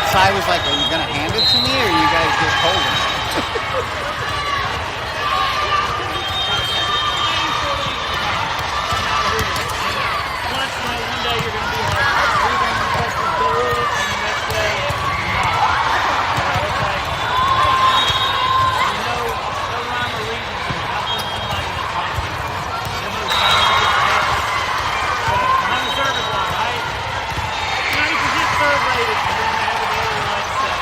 Cy was like, "Are you gonna hand it to me, or are you guys just holding it?" One day you're gonna be like, "Are you gonna touch the goal?" And the next day, it's like, no rhyme or reason to it. How can somebody that's like, behind the service line, right? You can get serve rated, and then have a daily life say.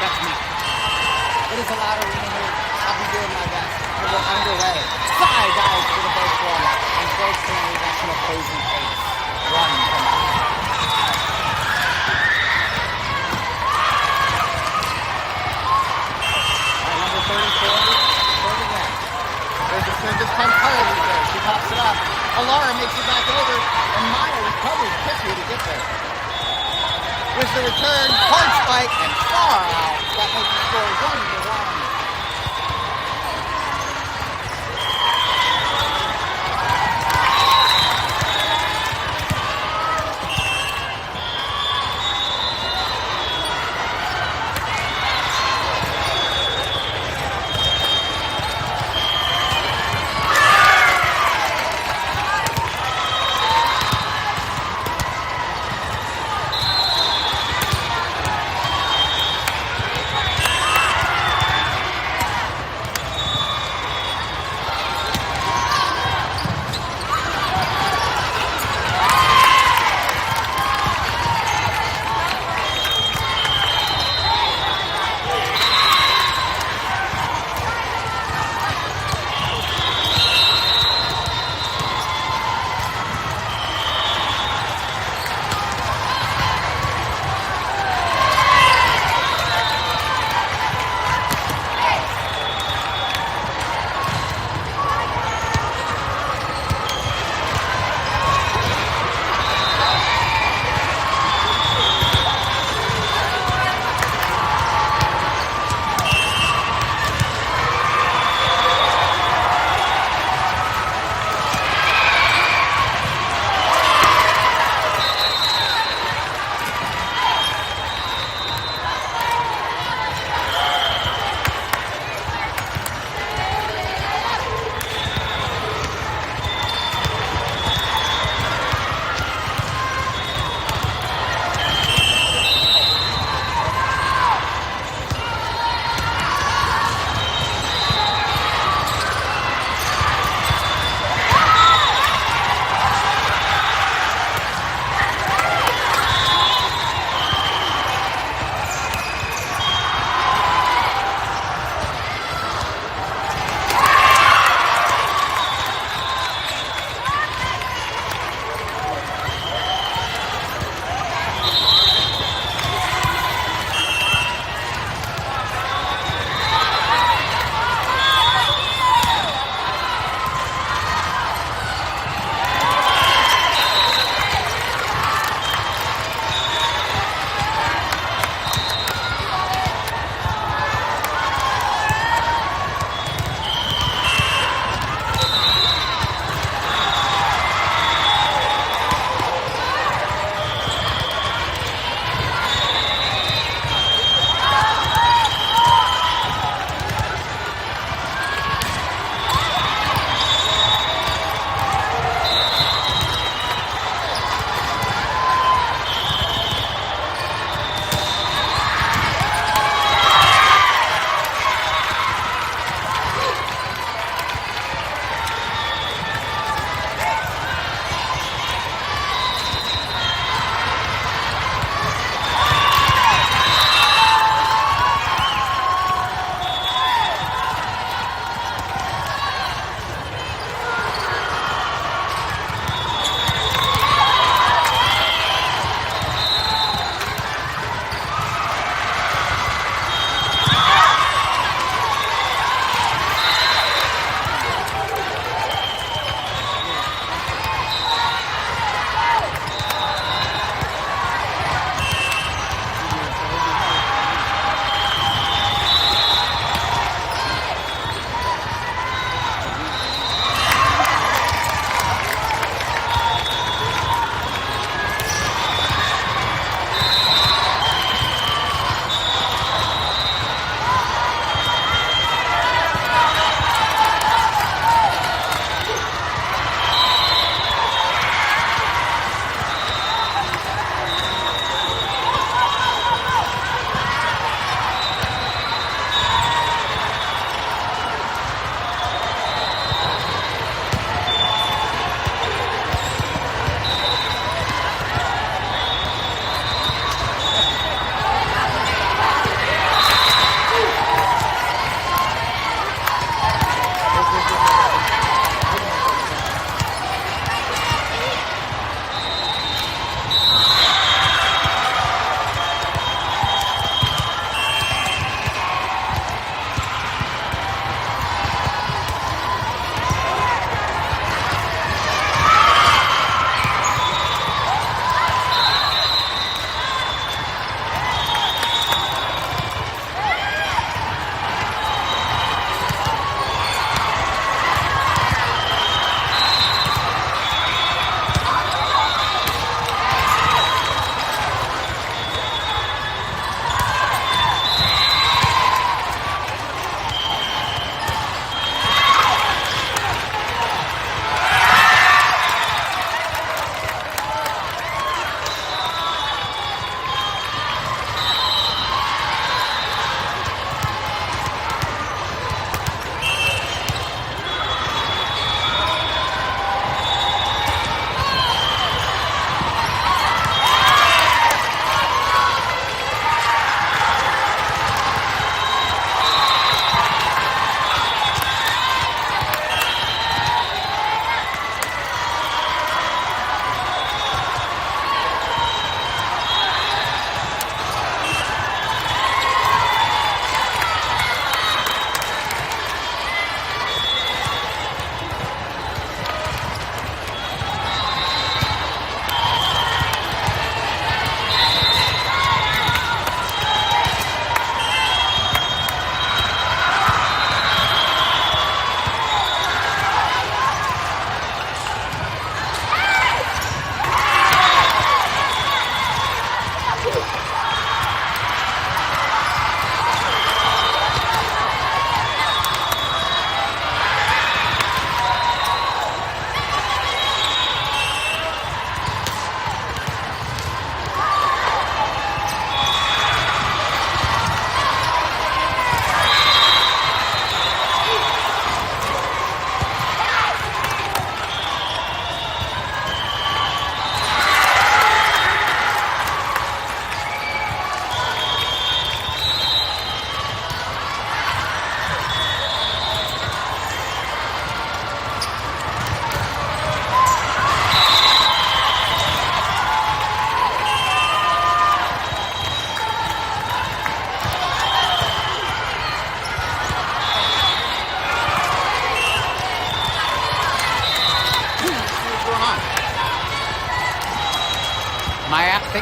That's me. It is a loud arena here. I'll be doing my best. We're underway. Side dives for the first one. And throws to an eventual opposing ace. Run from behind. Number 34, third again. There's a swing this time. Carly's there. She pops it up. Alara makes it back over. And Maya recovers quickly to get there. With the return, hard spike, and far out. That makes the score 1-1.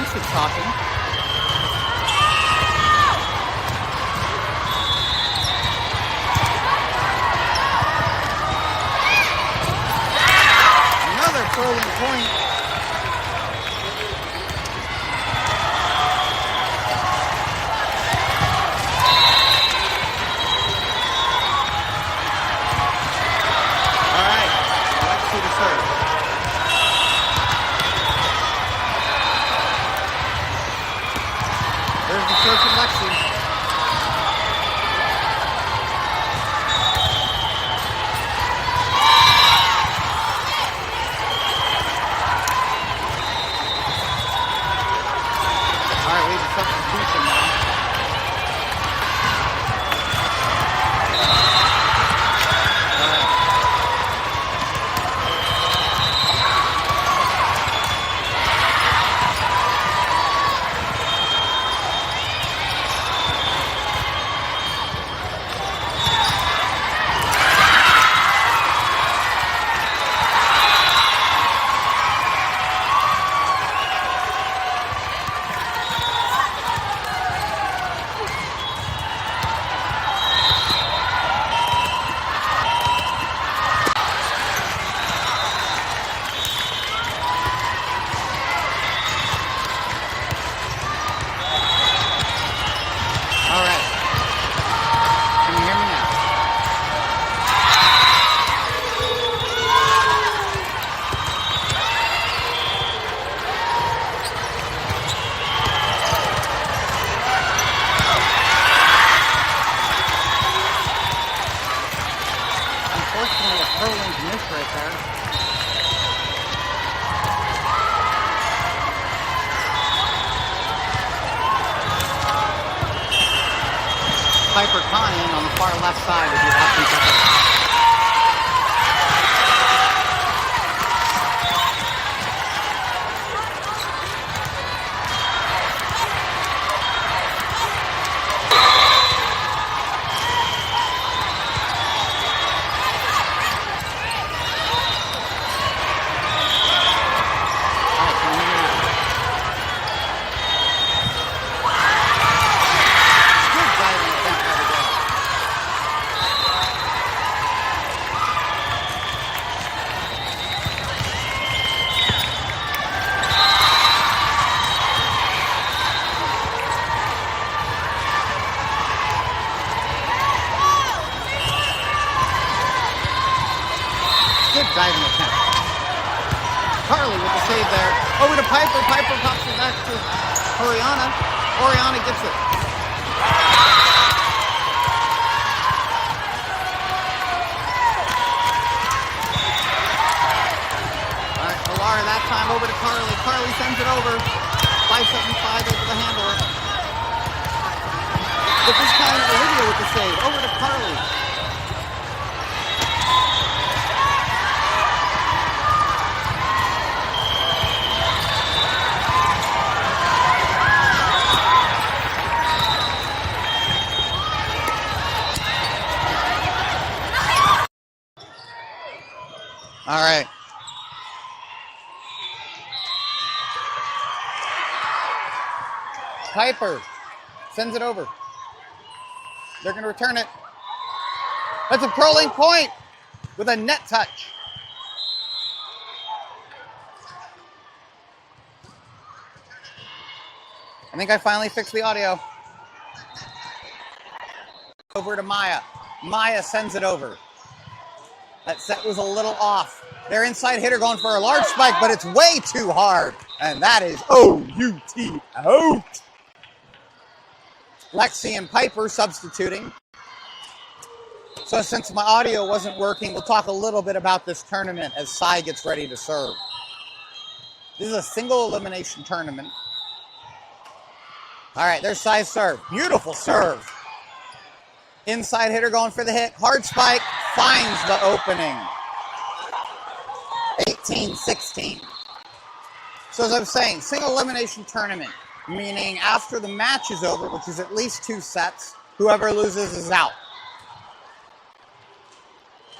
thinks it's talking. Another Prolink point. All right, let's see the serve. There's the serve from Lexi. All right, we have a substitution now. All right. Can you hear me now? Unfortunately, a Prolink miss right there. Piper Conning on the far left side would be watching for this. Good diving attempt. Carly with the save there. Over to Piper. Piper pops it back to Oriana. Oriana gets it. All right, Alara that time over to Carly. Carly sends it over. 575 able to handle it. But this time Olivia with the save. Over to Carly. All right. Piper sends it over. They're going to return it. That's a Prolink point with a net touch. I think I finally fixed the audio. Over to Maya. Maya sends it over. That set was a little off. Their inside hitter going for a large spike, but it's way too hard. And that is O-U-T, out. Lexi and Piper substituting. So since my audio wasn't working, we'll talk a little bit about this tournament as Sai gets ready to serve. This is a single elimination tournament. All right, there's Sai's serve. Beautiful serve. Inside hitter going for the hit. Hard spike. Finds the opening. 18-16. So as I was saying, single elimination tournament, meaning after the match is over, which is at least 2 sets, whoever loses is out.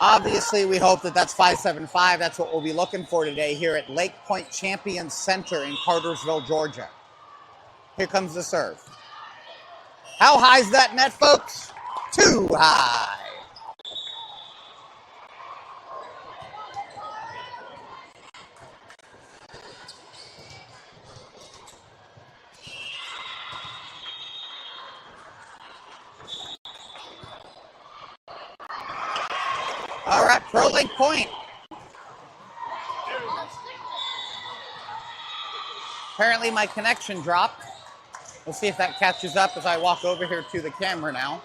Obviously, we hope that that's 5-7-5. That's what we'll be looking for today here at Lake Point Champions Center in Cartersville, Georgia. Here comes the serve. How high's that net, folks? Too high. All right, Prolink point. Apparently my connection dropped. We'll see if that catches up as I walk over here to the camera now.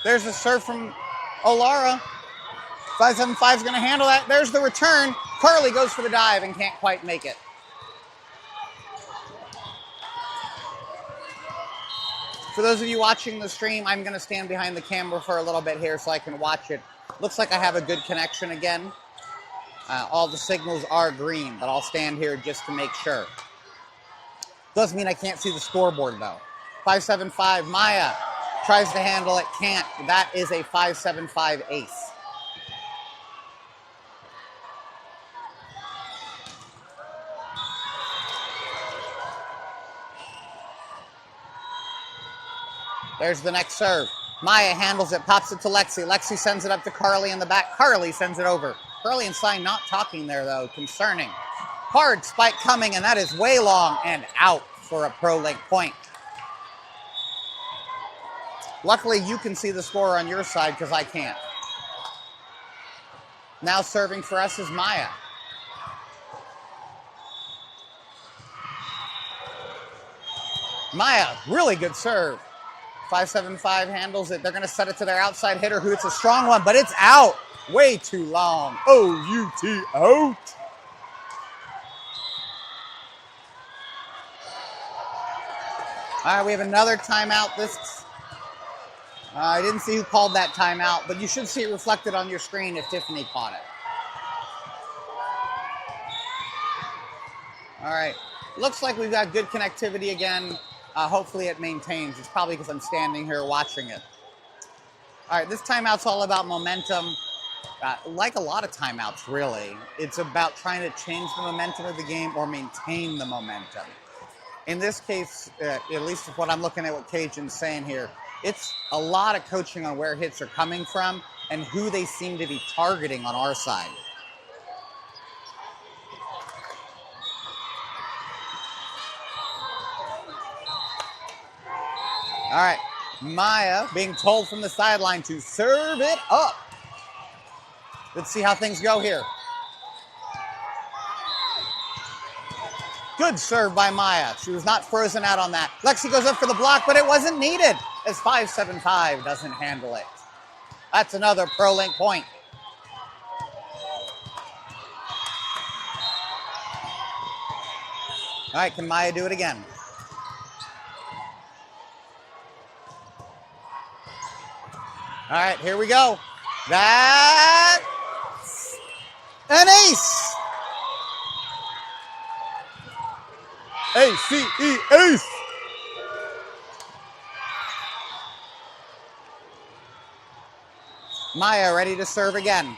There's a serve from Olara. 575 is going to handle that. There's the return. Carly goes for the dive and can't quite make it. For those of you watching the stream, I'm going to stand behind the camera for a little bit here so I can watch it. Looks like I have a good connection again. All the signals are green, but I'll stand here just to make sure. Doesn't mean I can't see the scoreboard, though. 575, Maya tries to handle it, can't. That is a 575 ace. There's the next serve. Maya handles it, pops it to Lexi. Lexi sends it up to Carly in the back. Carly sends it over. Carly and Stein not talking there, though. Concerning. Hard spike coming, and that is way long and out for a Prolink point. Luckily, you can see the score on your side because I can't. Now serving for us is Maya. Maya, really good serve. 575 handles it. They're going to set it to their outside hitter, who hits a strong one, but it's out. Way too long. O-U-T, out. All right, we have another timeout. I didn't see who called that timeout, but you should see it reflected on your screen if Tiffany caught it. All right. Looks like we've got good connectivity again. Hopefully it maintains. It's probably because I'm standing here watching it. All right, this timeout's all about momentum. Like a lot of timeouts, really. It's about trying to change the momentum of the game or maintain the momentum. In this case, at least what I'm looking at what Cajun's saying here, it's a lot of coaching on where hits are coming from and who they seem to be targeting on our side. All right, Maya being told from the sideline to serve it up. Let's see how things go here. Good serve by Maya. She was not frozen out on that. Lexi goes up for the block, but it wasn't needed as 575 doesn't handle it. That's another Prolink point. All right, can Maya do it again? All right, here we go. That's an ace. A-C-E, ace. Maya ready to serve again.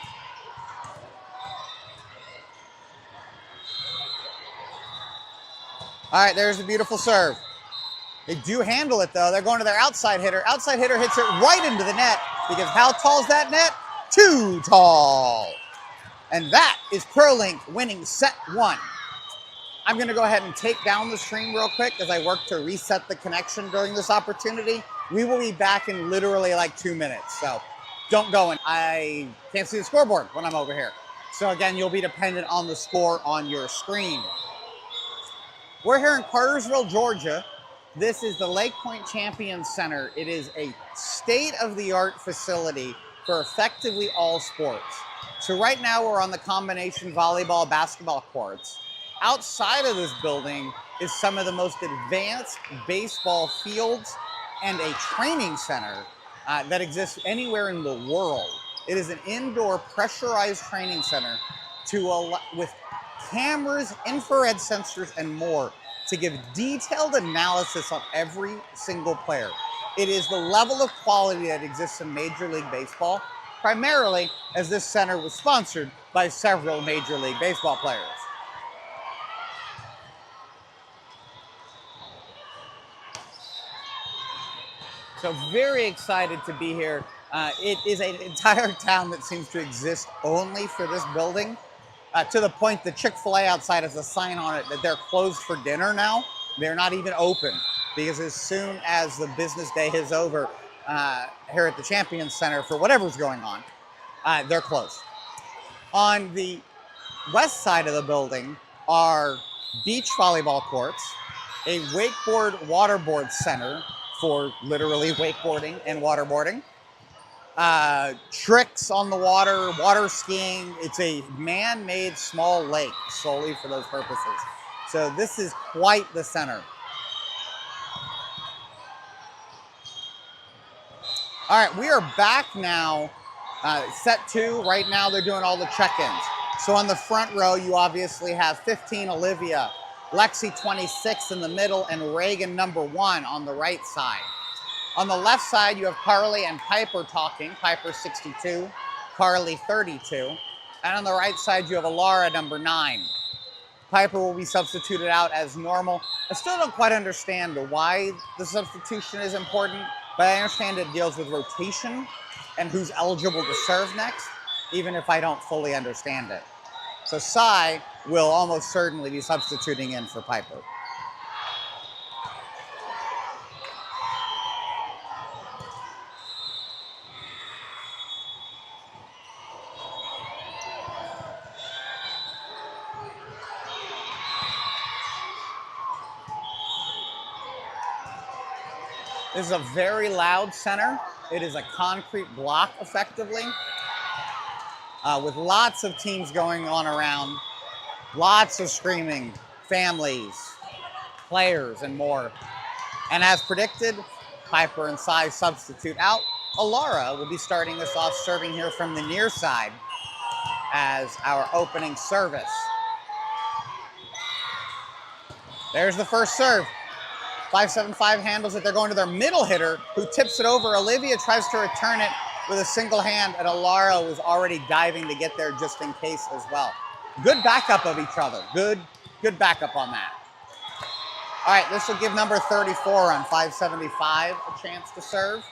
All right, there's a beautiful serve. They do handle it, though. They're going to their outside hitter. Outside hitter hits it right into the net because how tall is that net? Too tall. And that is Prolink winning set one. I'm going to go ahead and take down the stream real quick as I work to reset the connection during this opportunity. We will be back in literally like 2 minutes, so don't go in. I can't see the scoreboard when I'm over here. So again, you'll be dependent on the score on your screen. We're here in Cartersville, Georgia. This is the Lake Point Champions Center. It is a state-of-the-art facility for effectively all sports. So right now we're on the combination volleyball, basketball courts. Outside of this building is some of the most advanced baseball fields and a training center that exists anywhere in the world. It is an indoor pressurized training center with cameras, infrared sensors, and more to give detailed analysis on every single player. It is the level of quality that exists in Major League Baseball, primarily as this center was sponsored by several Major League Baseball players. So very excited to be here. It is an entire town that seems to exist only for this building, to the point that Chick-fil-A outside has a sign on it that they're closed for dinner now. They're not even open because as soon as the business day is over here at the Champions Center for whatever's going on, they're closed. On the west side of the building are beach volleyball courts, a wakeboard waterboard center for literally wakeboarding and waterboarding, tricks on the water, water skiing. It's a man-made small lake solely for those purposes. So this is quite the center. All right, we are back now. Set 2, right now they're doing all the check-ins. So on the front row, you obviously have 15 Olivia, Lexi 26 in the middle, and Reagan number 1 on the right side. On the left side, you have Carly and Piper talking. Piper 62, Carly 32. And on the right side, you have Alara number 9. Piper will be substituted out as normal. I still don't quite understand why the substitution is important, but I understand it deals with rotation and who's eligible to serve next, even if I don't fully understand it. So Sai will almost certainly be substituting in for Piper. This is a very loud center. It is a concrete block, effectively, with lots of teams going on around, lots of screaming, families, players, and more. And as predicted, Piper and Sai substitute out. Alara will be starting us off serving here from the near side as our opening service. There's the first serve. 575 handles it. They're going to their middle hitter, who tips it over. Olivia tries to return it with a single hand, and Alara was already diving to get there just in case as well. Good backup of each other. Good backup on that. All right, this will give number 34 on 575 a chance to serve.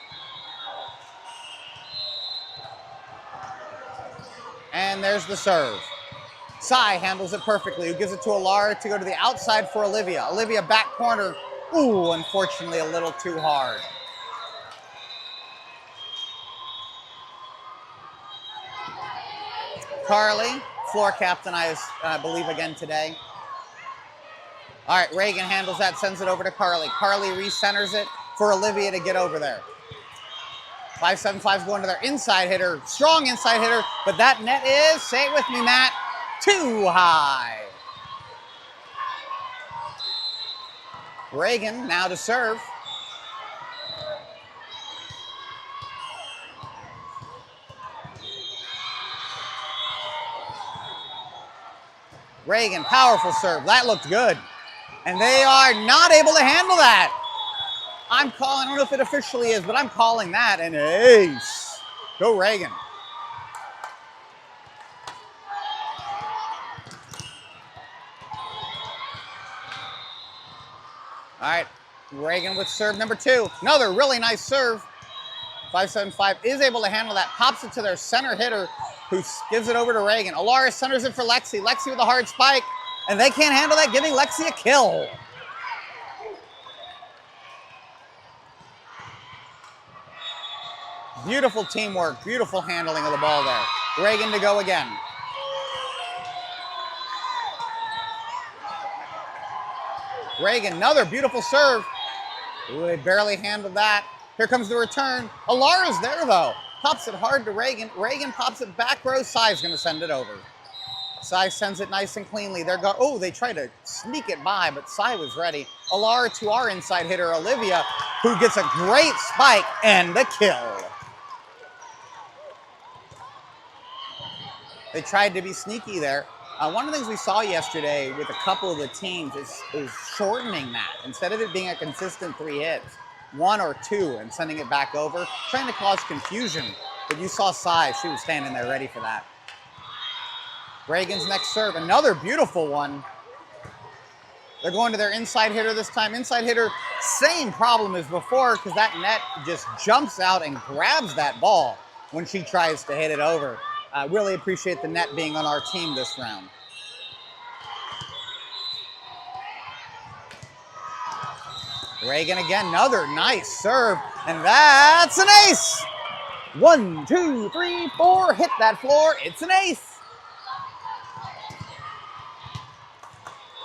And there's the serve. Sai handles it perfectly, who gives it to Alara to go to the outside for Olivia. Olivia back corner. Ooh, unfortunately a little too hard. Carly, floor captain, I believe again today. All right, Reagan handles that, sends it over to Carly. Carly recenters it for Olivia to get over there. 575 is going to their inside hitter, strong inside hitter, but that net is, say it with me, Matt, too high. Reagan now to serve. Reagan, powerful serve. That looked good. And they are not able to handle that. I'm calling, I don't know if it officially is, but I'm calling that an ace. Go Reagan. All right, Reagan with serve number 2. Another really nice serve. 575 is able to handle that, pops it to their center hitter, who gives it over to Reagan. Alara centers it for Lexi. Lexi with a hard spike, and they can't handle that, giving Lexi a kill. Beautiful teamwork, beautiful handling of the ball there. Reagan to go again. Reagan, another beautiful serve. Ooh, they barely handled that. Here comes the return. Alara's there, though. Pops it hard to Reagan. Reagan pops it back row. Sai's going to send it over. Sai sends it nice and cleanly. Oh, they tried to sneak it by, but Sai was ready. Alara to our inside hitter, Olivia, who gets a great spike and the kill. They tried to be sneaky there. One of the things we saw yesterday with a couple of the teams is shortening that. Instead of it being a consistent 3 hits, 1 or 2 and sending it back over, trying to cause confusion. But you saw Sai, she was standing there ready for that. Reagan's next serve, another beautiful one. They're going to their inside hitter this time. Inside hitter, same problem as before because that net just jumps out and grabs that ball when she tries to hit it over. Really appreciate the net being on our team this round. Reagan again, another nice serve, and that's an ace. 1, 2, 3, 4, hit that floor, it's an ace.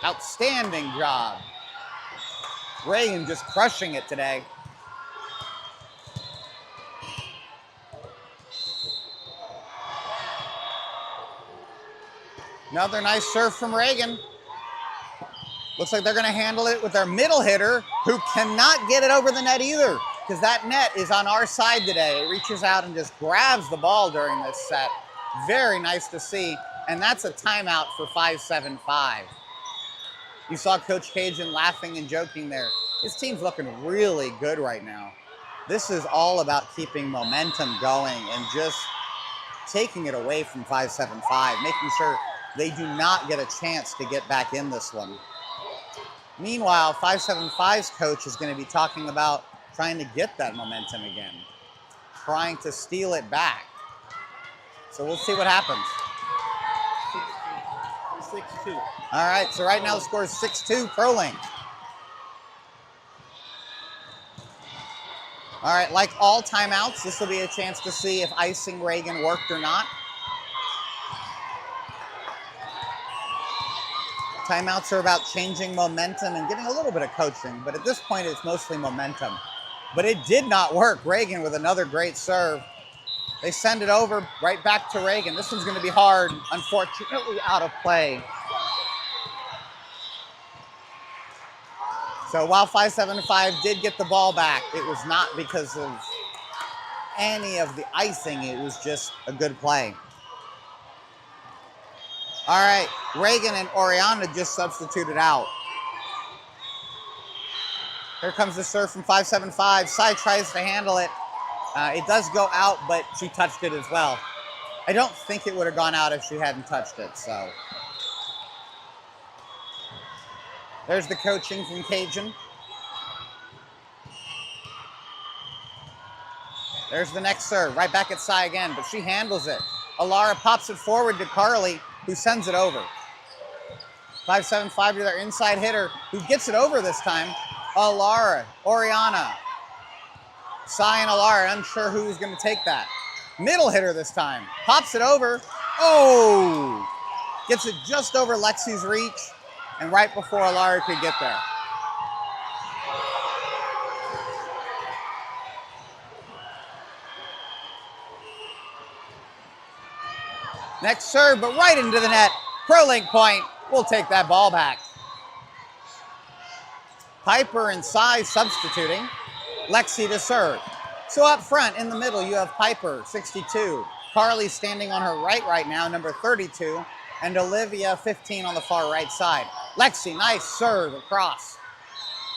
Outstanding job. Reagan just crushing it today. Another nice serve from Reagan. Looks like they're gonna handle it with their middle hitter, who cannot get it over the net either, because that net is on our side today. It reaches out and just grabs the ball during this set. Very nice to see, and that's a timeout for 5-7-5. You saw Coach Cajun laughing and joking there. His team's looking really good right now. This is all about keeping momentum going and just taking it away from 5-7-5, making sure they do not get a chance to get back in this one. Meanwhile, 5-7-5's coach is going to be talking about trying to get that momentum again, trying to steal it back. So we'll see what happens. 6-2. All right, so right now the score is 6-2, Prolink. All right, like all timeouts, this will be a chance to see if icing Reagan worked or not. Timeouts are about changing momentum and getting a little bit of coaching, but at this point it's mostly momentum. But it did not work. Reagan with another great serve. They send it over right back to Reagan. This one's going to be hard, unfortunately out of play. So while 5-7-5 did get the ball back, it was not because of any of the icing. It was just a good play. All right, Reagan and Oriana just substituted out. Here comes the serve from 5-7-5. Sai tries to handle it. It does go out, but she touched it as well. I don't think it would have gone out if she hadn't touched it, so. There's the coaching from Cajun. There's the next serve, right back at Sai again, but she handles it. Alara pops it forward to Carly, who sends it over. 5-7-5 to their inside hitter, who gets it over this time. Alara, Oriana. Sai and Alara, unsure who's going to take that. Middle hitter this time, pops it over. Oh! Gets it just over Lexi's reach, and right before Alara could get there. Next serve, but right into the net. Prolink point. We'll take that ball back. Piper and Sai substituting. Lexi to serve. So up front in the middle, you have Piper, 62. Carly standing on her right now, number 32. And Olivia, 15 on the far right side. Lexi, nice serve across.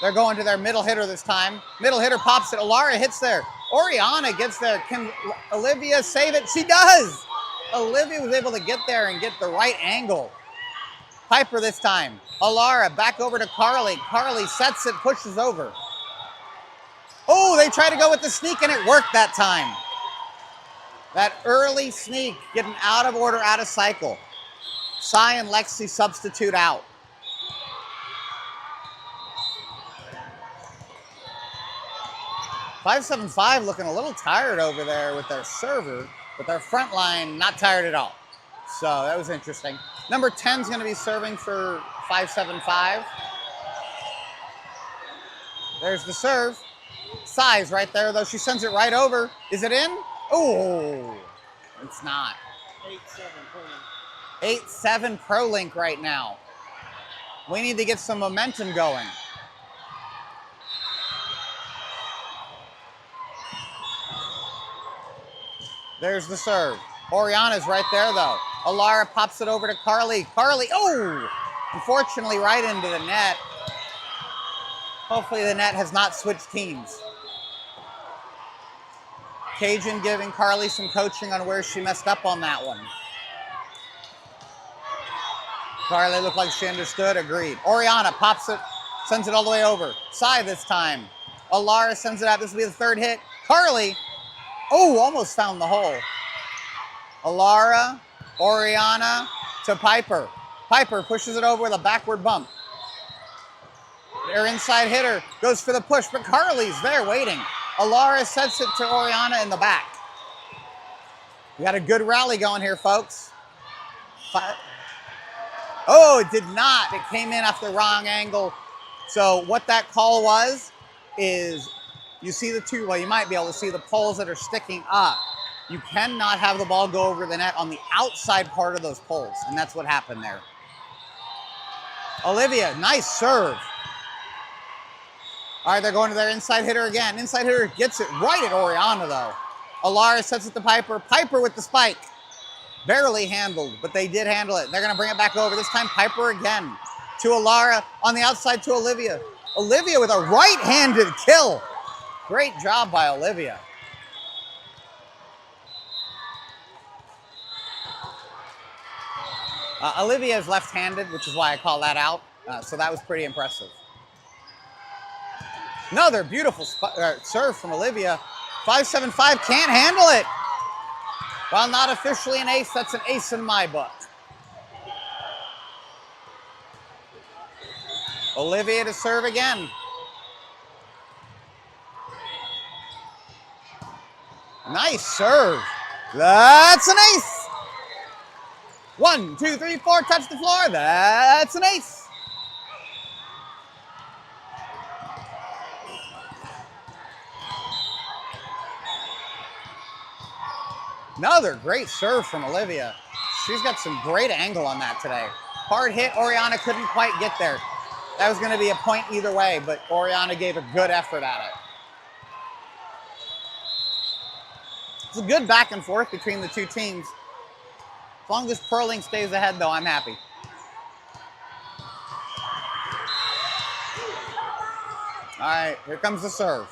They're going to their middle hitter this time. Middle hitter pops it. Alara hits there. Oriana gets there. Can Olivia save it? She does! Olivia was able to get there and get the right angle. Piper this time. Alara back over to Carly. Carly sets it, pushes over. Oh, they try to go with the sneak and it worked that time. That early sneak, getting out of order, out of cycle. Sai and Lexi substitute out. .575 looking a little tired over there with their server, but their front line not tired at all. So that was interesting. Number 10 is going to be serving for 575. There's the serve. Sai's right there, though. She sends it right over. Is it in? Oh, it's not. 8-7 8-7 Prolink. Prolink right now. We need to get some momentum going. There's the serve. Oriana's right there, though. Alara pops it over to Carly. Carly, oh! Unfortunately, right into the net. Hopefully the net has not switched teams. Cajun giving Carly some coaching on where she messed up on that one. Carly looked like she understood. Agreed. Oriana pops it, sends it all the way over. Sai this time. Alara sends it out. This will be the third hit. Carly, oh, almost found the hole. Alara, Oriana to Piper. Piper pushes it over with a backward bump. Their inside hitter goes for the push, but Carly's there waiting. Alara sets it to Oriana in the back. We got a good rally going here, folks. Oh, it did not. It came in off the wrong angle. So what that call was is you see the two, well, you might be able to see the poles that are sticking up. You cannot have the ball go over the net on the outside part of those poles, and that's what happened there. Olivia, nice serve. All right, they're going to their inside hitter again. Inside hitter gets it right at Oriana, though. Alara sets it to Piper. Piper with the spike. Barely handled, but they did handle it. They're going to bring it back over. This time, Piper again to Alara. On the outside to Olivia. Olivia with a right-handed kill. Great job by Olivia. Olivia is left-handed, which is why I call that out. So that was pretty impressive. Another beautiful serve from Olivia. 5-7-5, can't handle it. While not officially an ace, that's an ace in my book. Olivia to serve again. Nice serve. That's an ace. 1, 2, 3, 4, touch the floor. That's an ace. Another great serve from Olivia. She's got some great angle on that today. Hard hit, Oriana couldn't quite get there. That was going to be a point either way, but Oriana gave a good effort at it. It's a good back and forth between the two teams. As long as Prolink stays ahead, though, I'm happy. All right, here comes the serve.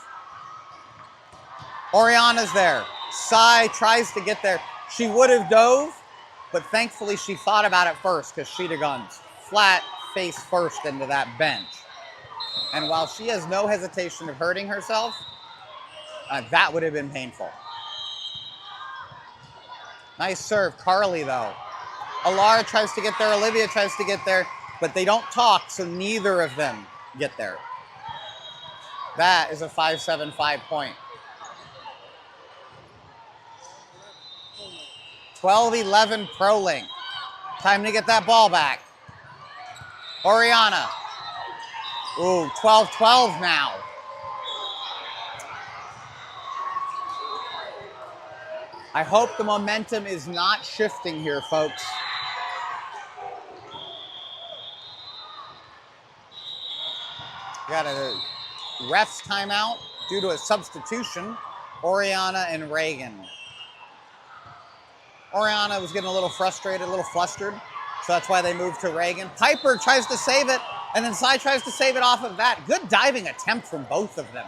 Oriana's there. Sai tries to get there. She would have dove, but thankfully she thought about it first because she'd have gone flat face first into that bench. And while she has no hesitation of hurting herself, that would have been painful. Nice serve. Carly, though. Alara tries to get there. Olivia tries to get there, but they don't talk, so neither of them get there. That is a 5-7-5 point. 12-11 Prolink. Time to get that ball back. Oriana. Ooh, 12-12 now. I hope the momentum is not shifting here, folks. Got a ref's timeout due to a substitution. Oriana and Reagan. Oriana was getting a little frustrated, a little flustered, so that's why they moved to Reagan. Piper tries to save it, and then Sai tries to save it off of that. Good diving attempt from both of them.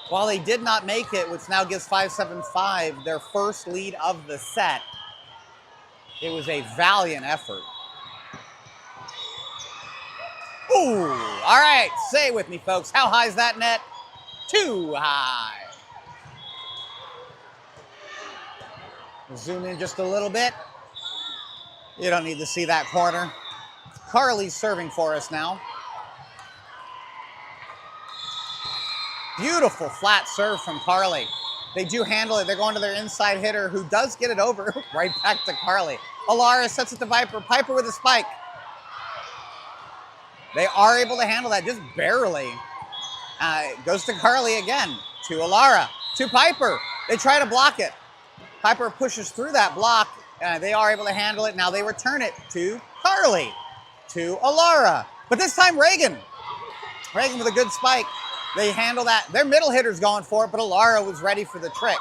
While they did not make it, which now gives 5-7-5 their first lead of the set, it was a valiant effort. Ooh, all right, say it with me, folks. How high is that net? Too high. Zoom in just a little bit. You don't need to see that corner. Carly's serving for us now. Beautiful flat serve from Carly. They do handle it. They're going to their inside hitter who does get it over right back to Carly. Alara sets it to Piper. Piper with a spike. They are able to handle that just barely. It goes to Carly again. To Alara. To Piper. They try to block it. Piper pushes through that block. They are able to handle it. Now they return it to Carly. To Alara. But this time Reagan. Reagan with a good spike. They handle that. Their middle hitter's going for it, but Alara was ready for the trick.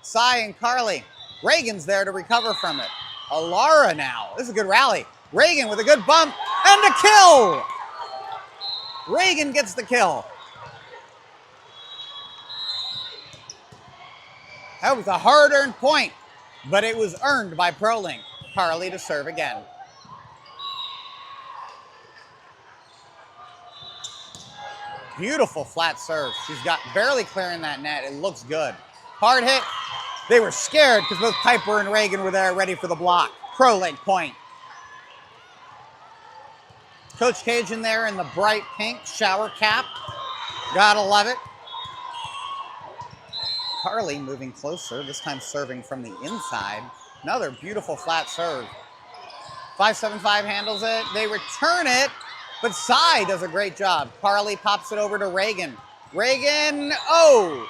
Sai and Carly. Reagan's there to recover from it. Alara now. This is a good rally. Reagan with a good bump and a kill. Reagan gets the kill. That was a hard-earned point, but it was earned by Prolink. Carly to serve again. Beautiful flat serve. She's got barely clearing that net. It looks good. Hard hit. They were scared because both Piper and Reagan were there ready for the block. Prolink point. Coach Cajun there in the bright pink shower cap. Gotta love it. Carly moving closer, this time serving from the inside. Another beautiful flat serve. 575 handles it. They return it, but Sai does a great job. Carly pops it over to Reagan. Reagan, oh,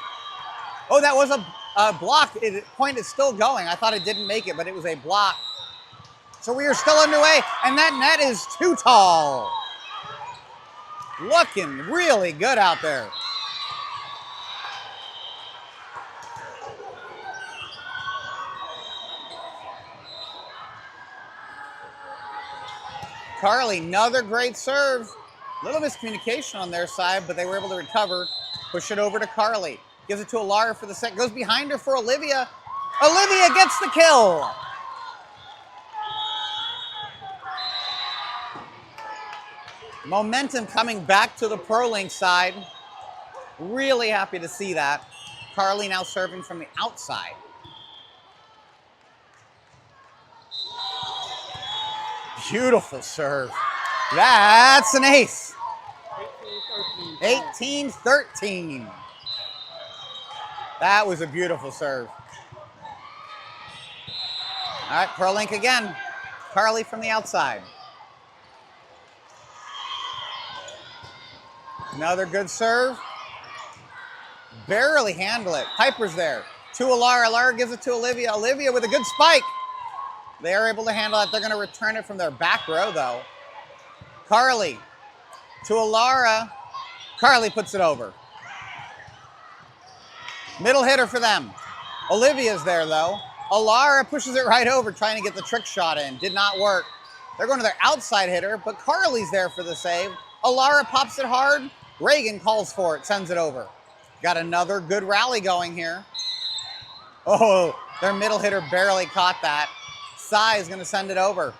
that was a block. Point is still going. I thought it didn't make it, but it was a block. So we are still underway, and that net is too tall. Looking really good out there. Carly, another great serve. Little miscommunication on their side, but they were able to recover. Push it over to Carly. Gives it to Alara for the set. Goes behind her for Olivia. Olivia gets the kill. Momentum coming back to the Prolink side. Really happy to see that. Carly now serving from the outside. Beautiful serve. That's an ace. 18-13. That was a beautiful serve. All right, Prolink again. Carly from the outside. Another good serve. Barely handle it. Piper's there. To Alara. Alara gives it to Olivia. Olivia with a good spike. They are able to handle it. They're going to return it from their back row, though. Carly to Alara. Carly puts it over. Middle hitter for them. Olivia's there, though. Alara pushes it right over, trying to get the trick shot in. Did not work. They're going to their outside hitter, but Carly's there for the save. Alara pops it hard. Reagan calls for it, sends it over. Got another good rally going here. Oh, their middle hitter barely caught that. Sai is going to send it over.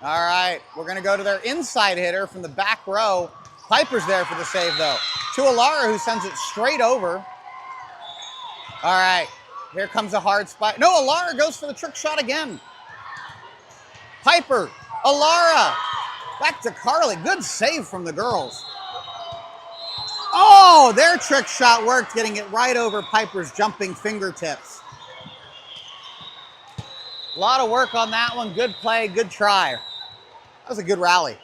All right, we're going to go to their inside hitter from the back row. Piper's there for the save, though. To Alara, who sends it straight over. All right, here comes a hard spot. No, Alara goes for the trick shot again. Piper, Alara, back to Carly. Good save from the girls. Oh, their trick shot worked, getting it right over Piper's jumping fingertips. A lot of work on that one. Good play, good try. That was a good rally.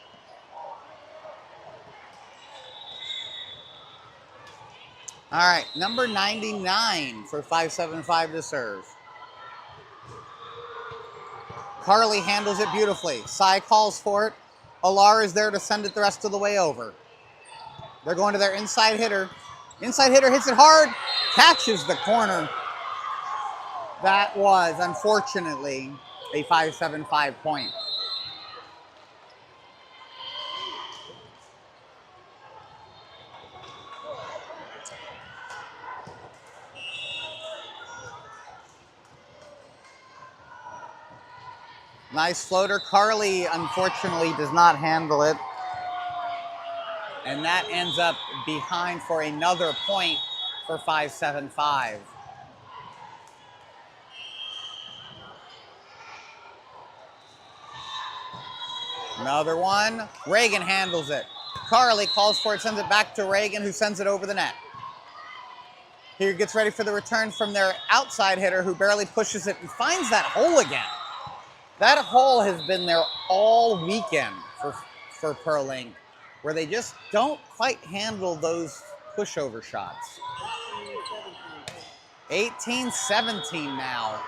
All right, number 99 for 575 to serve. Carly handles it beautifully. Sai calls for it. Alara is there to send it the rest of the way over. They're going to their inside hitter. Inside hitter hits it hard, catches the corner. That was, unfortunately, a 575 point. Nice floater. Carly, unfortunately, does not handle it. And that ends up behind for another point for 575. Another one. Reagan handles it. Carly calls for it, sends it back to Reagan, who sends it over the net. Here gets ready for the return from their outside hitter, who barely pushes it and finds that hole again. That hole has been there all weekend for Prolink, where they just don't quite handle those pushover shots. 18-17 now.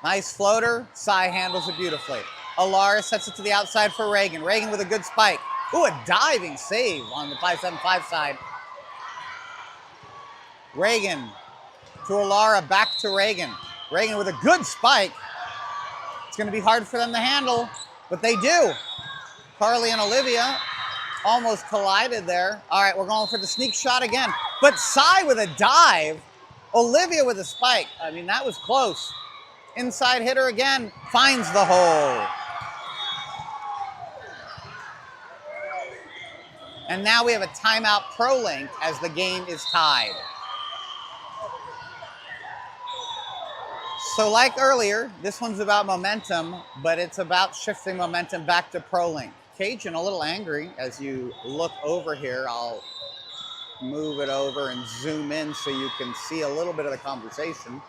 Nice floater. Sai handles it beautifully. Alara sets it to the outside for Reagan. Reagan with a good spike. Ooh, a diving save on the 575 side. Reagan to Alara, back to Reagan. Reagan with a good spike. It's going to be hard for them to handle, but they do. Carly and Olivia almost collided there. All right, we're going for the sneak shot again. But Sai with a dive. Olivia with a spike. I mean, that was close. Inside hitter again, finds the hole. And now we have a timeout Prolink as the game is tied. So like earlier, this one's about momentum, but it's about shifting momentum back to Prolink. Cajun a little angry as you look over here. I'll move it over and zoom in so you can see a little bit of the conversation.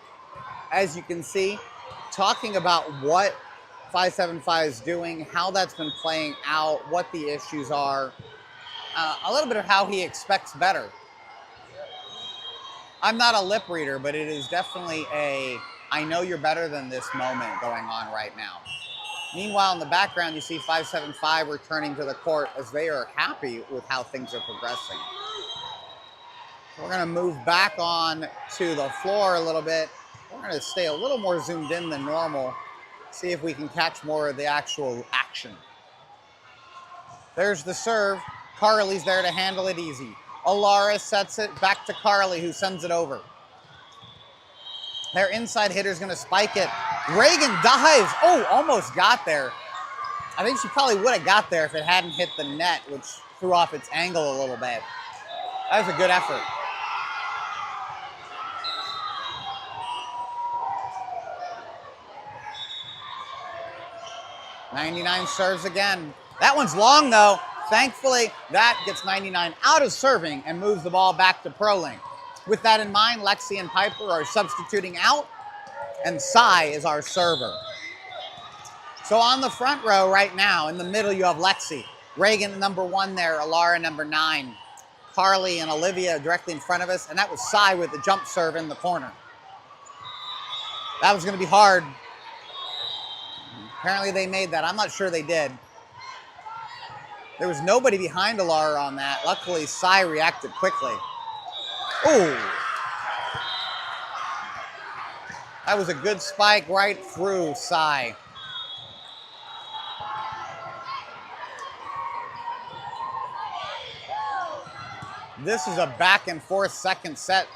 As you can see, talking about what 575 is doing, how that's been playing out, what the issues are, a little bit of how he expects better. I'm not a lip reader, but it is definitely a I know you're better than this moment going on right now. Meanwhile, in the background, you see 575 returning to the court as they are happy with how things are progressing. We're going to move back on to the floor a little bit. We're going to stay a little more zoomed in than normal. See if we can catch more of the actual action. There's the serve. Carly's there to handle it easy. Alara sets it back to Carly, who sends it over. Their inside hitter's going to spike it. Reagan dives. Oh, almost got there. I think she probably would have got there if it hadn't hit the net, which threw off its angle a little bit. That was a good effort. '99 serves again. That one's long, though. Thankfully, that gets 99 out of serving and moves the ball back to Prolink. With that in mind, Lexi and Piper are substituting out, and Cy is our server. So on the front row right now, in the middle, you have Lexi. Reagan, number 1 there. Alara, number 9. Carly and Olivia directly in front of us, and that was Cy with the jump serve in the corner. That was going to be hard. Apparently they made that. I'm not sure they did. There was nobody behind Alara on that. Luckily, Cy reacted quickly. Ooh. That was a good spike right through Cy. This is a back and forth second set.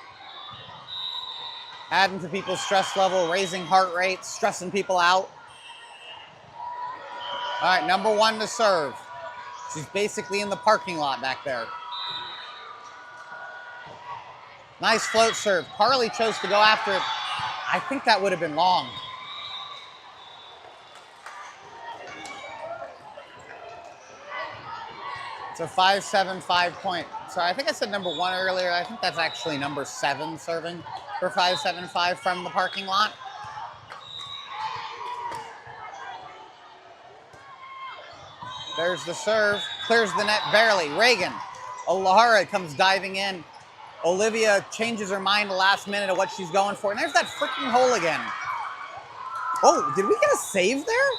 Adding to people's stress level, raising heart rate, stressing people out. All right, number 1 to serve. She's basically in the parking lot back there. Nice float serve. Carly chose to go after it. I think that would have been long. It's a 5-7-5 point. Sorry, I think I said number 1 earlier. I think that's actually number 7 serving for 5-7-5 from the parking lot. There's the serve. Clears the net barely. Reagan. Alara comes diving in. Olivia changes her mind the last minute of what she's going for. And there's that freaking hole again. Oh, did we get a save there?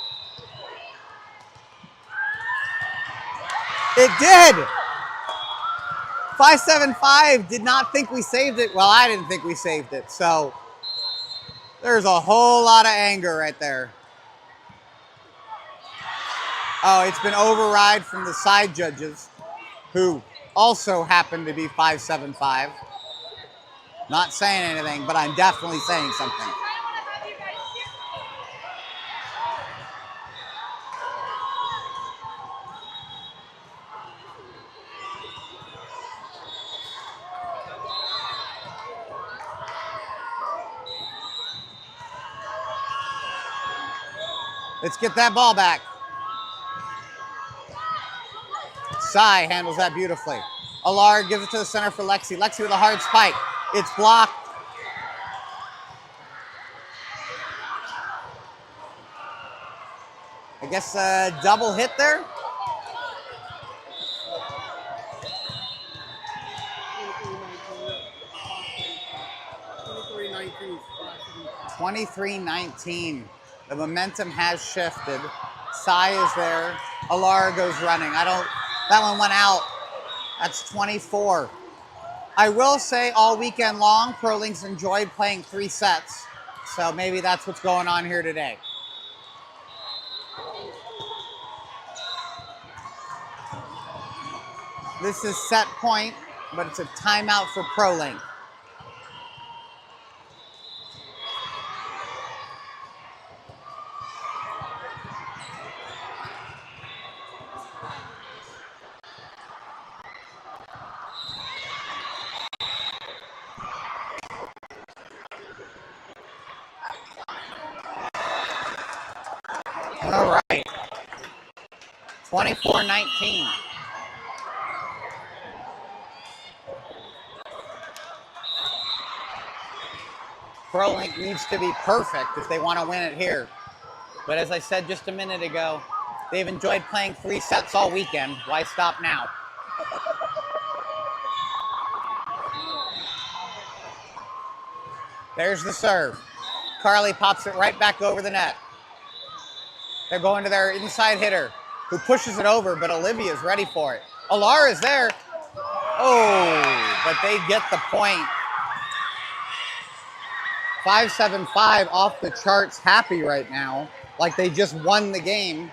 It did. 5-7-5 did not think we saved it. Well, I didn't think we saved it. So there's a whole lot of anger right there. Oh, it's been override from the side judges, who also happen to be 5-7-5. Not saying anything, but I'm definitely saying something. Let's get that ball back. Cy handles that beautifully. Alara gives it to the center for Lexi. Lexi with a hard spike. It's blocked. I guess a double hit there. $23-19. The momentum has shifted. Cy is there. Alara goes running. That one went out. That's 24. I will say all weekend long, Prolinks enjoyed playing 3 sets. So maybe that's what's going on here today. This is set point, but it's a timeout for Prolink. 24-19. Prolink needs to be perfect if they want to win it here. But as I said just a minute ago, they've enjoyed playing 3 sets all weekend. Why stop now? There's the serve. Carly pops it right back over the net. They're going to their inside hitter, who pushes it over, but Olivia's ready for it. Alara's there. Oh, but they get the point. 5-7-5 off the charts, happy right now, like they just won the game.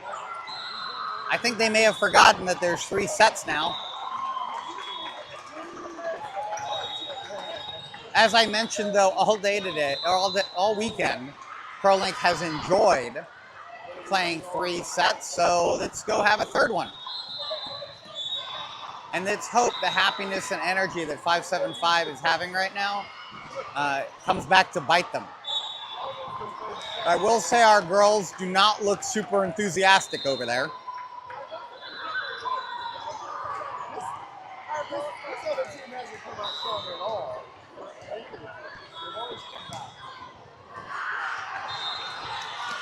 I think they may have forgotten that there's 3 sets now. As I mentioned, though, all day today, or all weekend, Prolink has enjoyed playing 3 sets, so let's go have a third one. And let's hope the happiness and energy that 5-7-5 is having right now comes back to bite them. I will say our girls do not look super enthusiastic over there.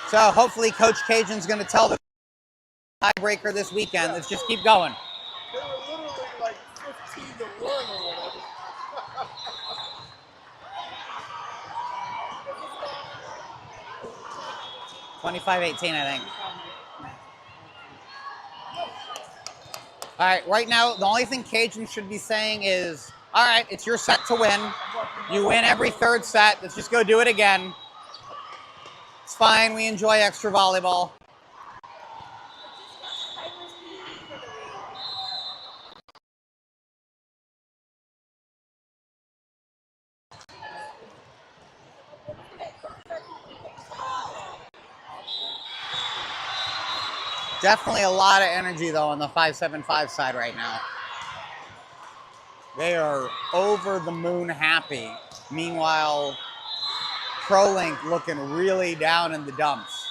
So hopefully Coach Cajun's going to tell the tiebreaker this weekend. Let's just keep going. They were literally like 15-1 or whatever. 25-18, I think. All right, right now, the only thing Cajun should be saying is, all right, it's your set to win. You win every third set. Let's just go do it again. It's fine. We enjoy extra volleyball. Definitely a lot of energy, though, on the 5-7-5 side right now. They are over the moon happy. Meanwhile, Prolink looking really down in the dumps.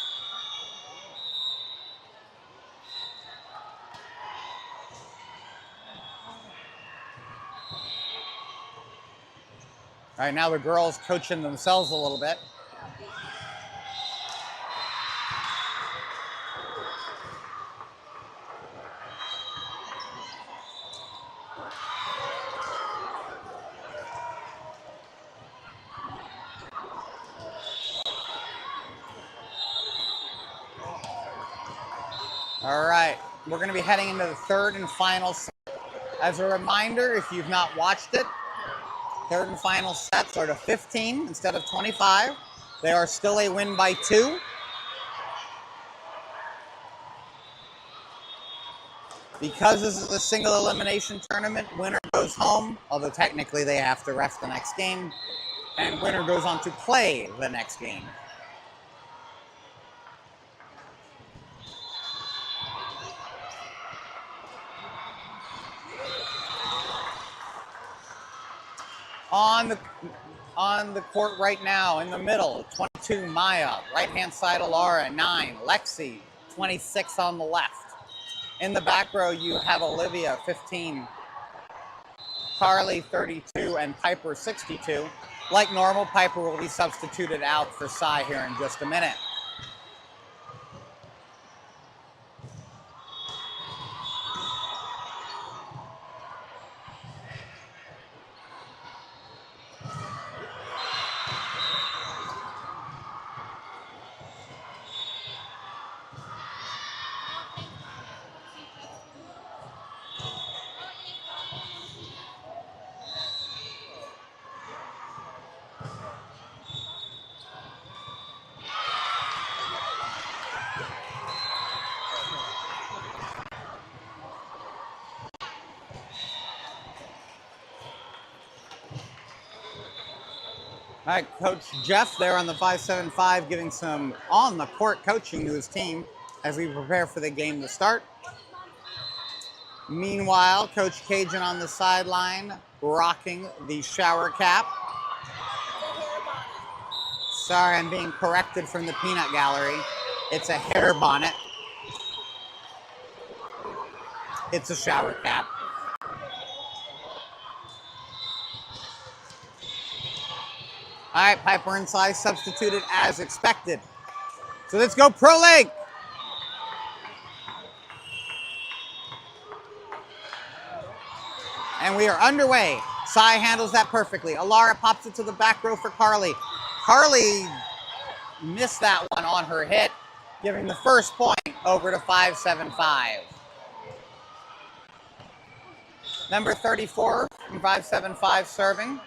All right, now the girls coaching themselves a little bit. All right, we're going to be heading into the third and final set. As a reminder, if you've not watched it, third and final sets are to 15 instead of 25. They are still a win by 2. Because this is a single elimination tournament, winner goes home, although technically they have to ref the next game, and winner goes on to play the next game. On the court right now, in the middle, 22 Maya, right-hand side Alara, 9, Lexi, 26 on the left. In the back row, you have Olivia, 15, Carly, 32, and Piper, 62. Like normal, Piper will be substituted out for Sai here in just a minute. All right, Coach Jeff there on the 5-7-5 giving some on-the-court coaching to his team as we prepare for the game to start. Meanwhile, Coach Cajun on the sideline rocking the shower cap. Sorry, I'm being corrected from the peanut gallery. It's a hair bonnet. It's a shower cap. All right, Piper and Sai substituted as expected. So let's go Prolink. And we are underway. Sai handles that perfectly. Alara pops it to the back row for Carly. Carly missed that one on her hit, giving the first point over to 575. Number 34 from 575 serving.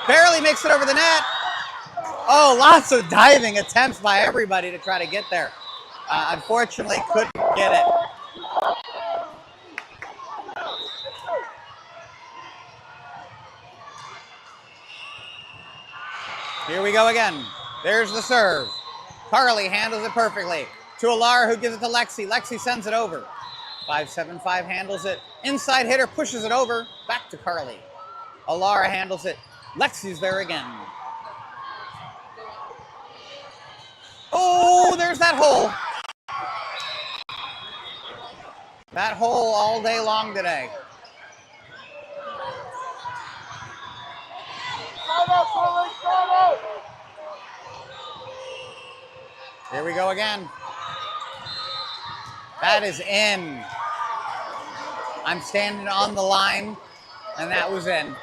Barely makes it over the net. Oh, lots of diving attempts by everybody to try to get there. Unfortunately, couldn't get it. Here we go again. There's the serve. Carly handles it perfectly. To Alara, who gives it to Lexi. Lexi sends it over. 575 handles it. Inside hitter pushes it over. Back to Carly. Alara handles it. Lexi's there again. Oh, there's that hole. That hole all day long today. Here we go again. That is in. I'm standing on the line, and that was in.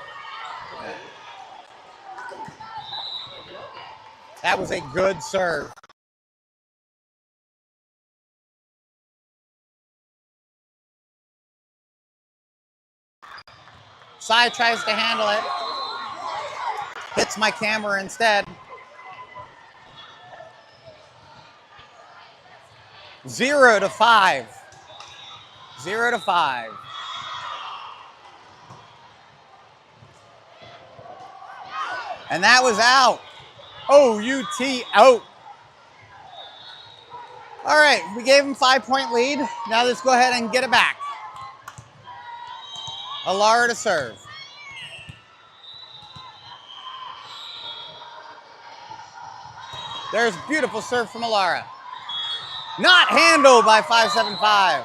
That was a good serve. Sai tries to handle it. Hits my camera instead. 0-5. 0-5. And that was out. OUT out. All right, we gave him 5-point lead. Now let's go ahead and get it back. Alara to serve. There's beautiful serve from Alara. Not handled by 575.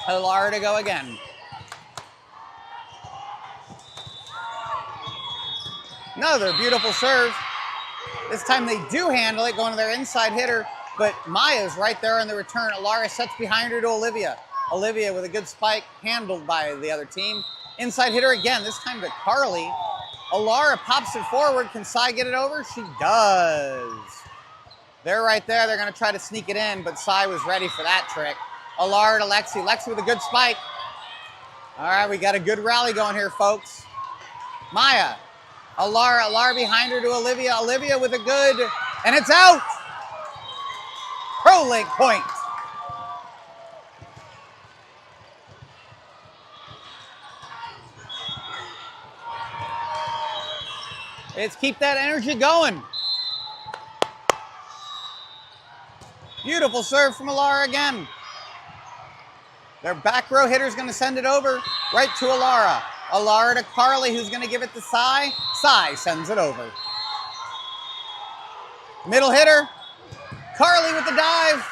Alara to go again. Another beautiful serve. This time they do handle it, going to their inside hitter, but Maya's right there on the return. Alara sets behind her to Olivia. Olivia with a good spike, handled by the other team. Inside hitter again, this time to Carly. Alara pops it forward. Can Sai get it over? She does. They're right there. They're going to try to sneak it in, but Sai was ready for that trick. Alara to Lexi. Lexi with a good spike. All right, we got a good rally going here, folks. Maya. Alara behind her to Olivia. Olivia with a good, and it's out. Prolink point. Let's keep that energy going. Beautiful serve from Alara again. Their back row hitter's going to send it over right to Alara. Alara to Carly, who's going to give it to Sai. Sai sends it over. Middle hitter. Carly with the dive.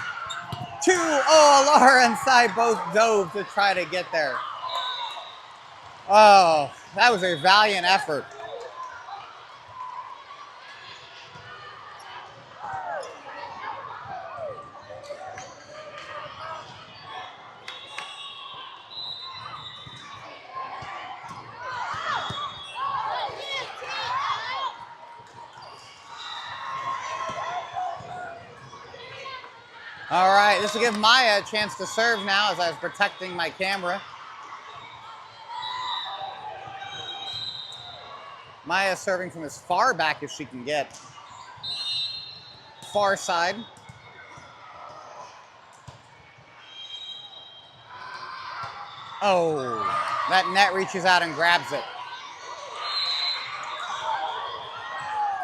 Alara and Sai both dove to try to get there. Oh, that was a valiant effort. All right, this will give Maya a chance to serve now as I was protecting my camera. Maya serving from as far back as she can get. Far side. Oh, that net reaches out and grabs it.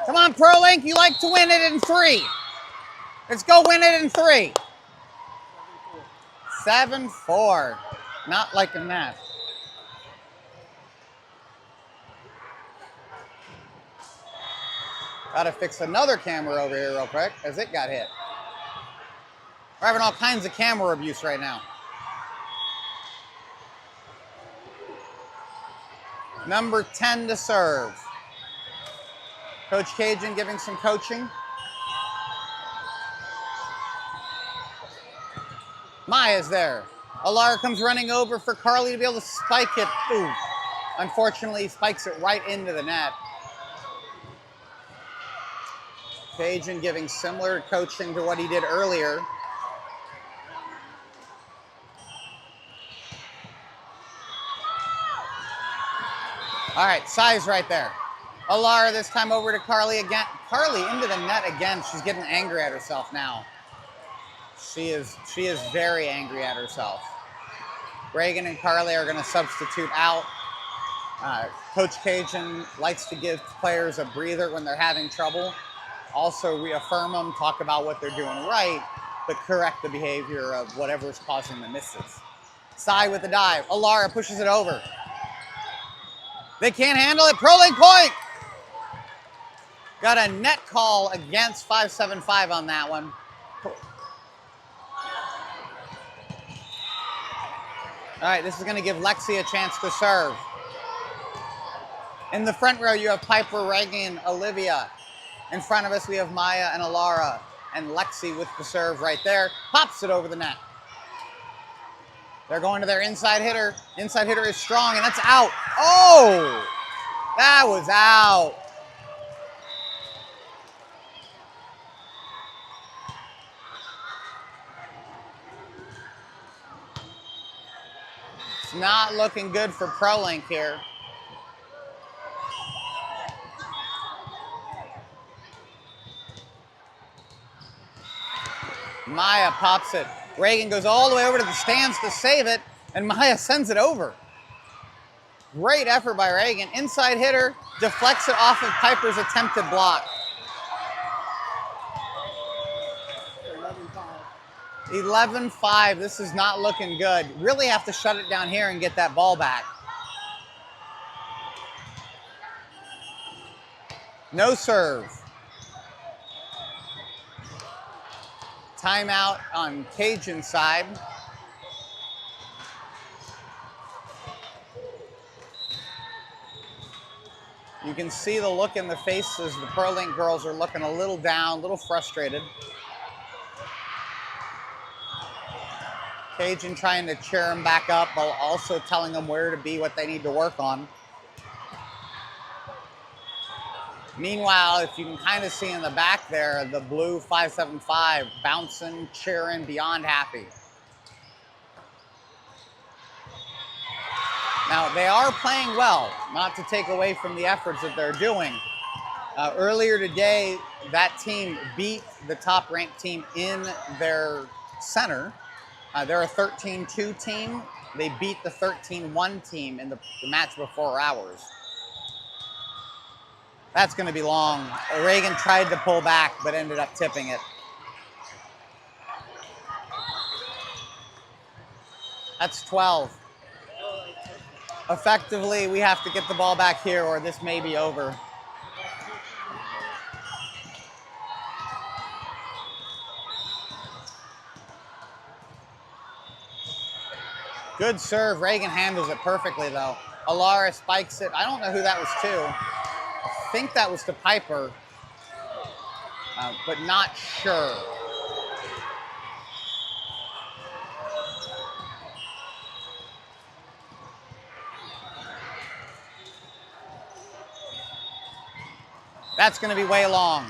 Come on, Prolink, you like to win it in 3. Let's go win it in 3. 7-4. Not liking that. Gotta fix another camera over here real quick as it got hit. We're having all kinds of camera abuse right now. Number 10 to serve. Coach Cajun giving some coaching. Maya's there. Alara comes running over for Carly to be able to spike it. Ooh. Unfortunately, spikes it right into the net. Cajun giving similar coaching to what he did earlier. All right, size right there. Alara this time over to Carly again. Carly into the net again. She's getting angry at herself now. She is very angry at herself. Reagan and Carly are going to substitute out. Coach Cajun likes to give players a breather when they're having trouble. Also reaffirm them, talk about what they're doing right, but correct the behavior of whatever's causing the misses. Sai with the dive. Alara pushes it over. They can't handle it. Prolink point. Got a net call against 575 on that one. All right, this is going to give Lexi a chance to serve. In the front row, you have Piper, Reagan, Olivia. In front of us, we have Maya and Alara, and Lexi with the serve right there. Pops it over the net. They're going to their inside hitter. Inside hitter is strong, and that's out. Oh, that was out. It's not looking good for Prolink here. Maya pops it. Reagan goes all the way over to the stands to save it, and Maya sends it over. Great effort by Reagan. Inside hitter deflects it off of Piper's attempted block. 11-5. This is not looking good. Really have to shut it down here and get that ball back. No serve. Timeout on Cajun side. You can see the look in the faces. The Prolink girls are looking a little down, a little frustrated. Cajun trying to cheer them back up while also telling them where to be, what they need to work on. Meanwhile, if you can kind of see in the back there, the blue 575 bouncing, cheering, beyond happy. Now, they are playing well, not to take away from the efforts that they're doing. Earlier today, that team beat the top-ranked team in their center. They're a 13-2 team. They beat the 13-1 team in the match before ours. That's going to be long. Reagan tried to pull back, but ended up tipping it. That's 12. Effectively, we have to get the ball back here or this may be over. Good serve. Reagan handles it perfectly, though. Alara spikes it. I don't know who that was to. I think that was to Piper, but not sure. That's going to be way long.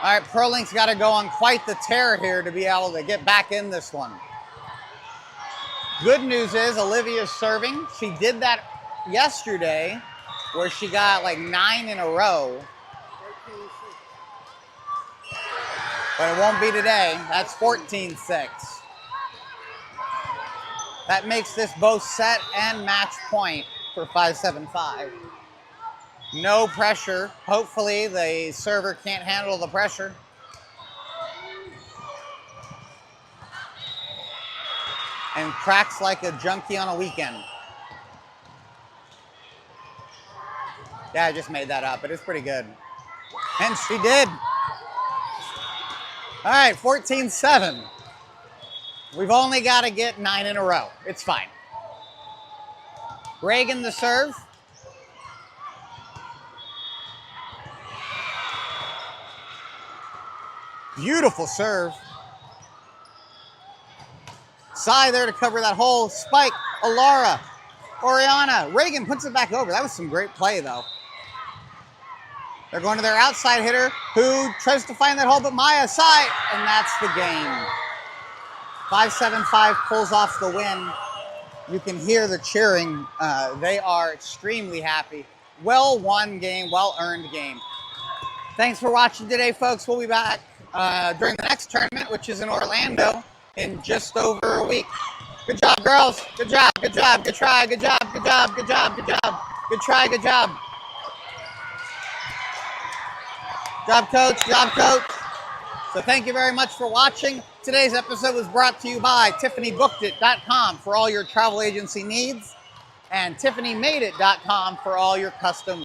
All right, Prolink's got to go on quite the tear here to be able to get back in this one. Good news is Olivia's serving. She did that yesterday where she got like 9 in a row. But it won't be today. That's 14-6. That makes this both set and match point for 575. No pressure. Hopefully the server can't handle the pressure. And cracks like a junkie on a weekend. Yeah, I just made that up, but it's pretty good. And she did. All right, 14-7. We've only got to get 9 in a row. It's fine. Reagan the serve. Beautiful serve. Sai there to cover that hole. Spike, Alara, Oriana. Reagan puts it back over. That was some great play, though. They're going to their outside hitter who tries to find that hole, but Maya, Sai, and that's the game. 5-7-5 pulls off the win. You can hear the cheering. They are extremely happy. Well won game, well earned game. Thanks for watching today, folks. We'll be back during the next tournament, which is in Orlando, in just over a week. Good job, girls. Good job, good job, good try, good job, good job, good job, good job. Good try, good job. Job, coach, job, coach. So thank you very much for watching. Today's episode was brought to you by TiffanyBookedIt.com for all your travel agency needs and TiffanyMadeIt.com for all your custom